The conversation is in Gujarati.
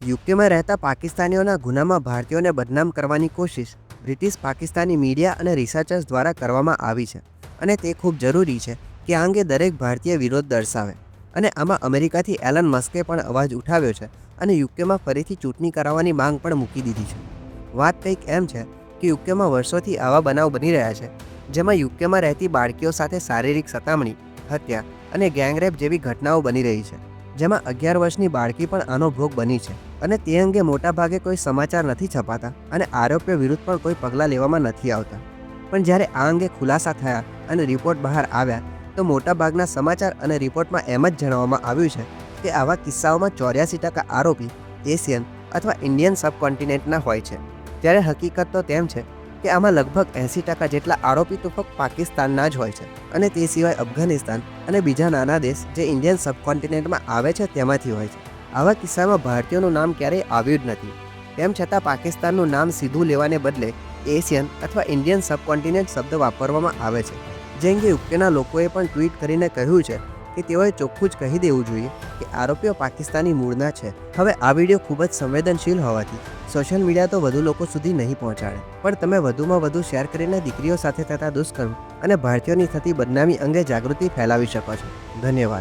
યુકેમાં રહેતા પાકિસ્તાનીઓના ગુનામાં ભારતીયોને બદનામ કરવાની કોશિશ બ્રિટિશ પાકિસ્તાની મીડિયા અને રિસર્ચર્સ દ્વારા કરવામાં આવી છે અને તે ખૂબ જરૂરી છે કે આ અંગે દરેક ભારતીય વિરોધ દર્શાવે. અને આમાં અમેરિકાથી એલન મસ્કે પણ અવાજ ઉઠાવ્યો છે અને યુકેમાં ફરીથી ચૂંટણી કરાવવાની માંગ પણ મૂકી દીધી છે. વાત કંઈક એમ છે કે યુકેમાં વર્ષોથી આવા બનાવ બની રહ્યા છે જેમાં યુકેમાં રહેતી બાળકીઓ સાથે શારીરિક સતામણી, હત્યા અને ગેંગરેપ જેવી ઘટનાઓ બની રહી છે, જેમાં 11 વર્ષની બાળકી પણ આનો ભોગ બની છે. અને તે અંગે મોટાભાગે કોઈ સમાચાર નથી છપાતા અને આરોપીઓ વિરુદ્ધ પણ કોઈ પગલાં લેવામાં નથી આવતા. પણ જ્યારે આ અંગે ખુલાસા થયા અને રિપોર્ટ બહાર આવ્યા તો મોટાભાગના સમાચાર અને રિપોર્ટમાં એમ જ જણાવવામાં આવ્યું છે કે આવા કિસ્સાઓમાં 84% આરોપી એશિયન અથવા ઇન્ડિયન સબકોન્ટિનેન્ટના હોય છે, જ્યારે હકીકત તો તેમ છે કે આમાં લગભગ 80% જેટલા આરોપી તો ફક્ત પાકિસ્તાનના જ હોય છે અને તે સિવાય અફઘાનિસ્તાન અને બીજા નાના દેશ જે ઇન્ડિયન સબકોન્ટિનેન્ટમાં આવે છે તેમાંથી હોય છે. આવા કિસ્સામાં ભારતીયોનું નામ ક્યારેય આવ્યું જ નથી. તેમ છતાં પાકિસ્તાનનું નામ સીધું લેવાને બદલે એશિયન અથવા ઇન્ડિયન સબકોન્ટિનેન્ટ શબ્દ વાપરવામાં આવે છે, જે અંગે યુકેના લોકોએ પણ ટ્વીટ કરીને કહ્યું છે કે તેઓએ ચોખ્ખું જ કહી દેવું જોઈએ કે આરોપીઓ પાકિસ્તાની મૂળના છે. હવે આ વિડીયો ખૂબ જ સંવેદનશીલ હોવાથી સોશિયલ મીડિયા તો વધુ લોકો સુધી નહીં પહોંચાડે, પણ તમે વધુમાં વધુ શેર કરીને દીકરીઓ સાથે થતા દુષ્કર્મ અને ભારતીયોની થતી બદનામી અંગે જાગૃતિ ફેલાવી શકો છો. ધન્યવાદ.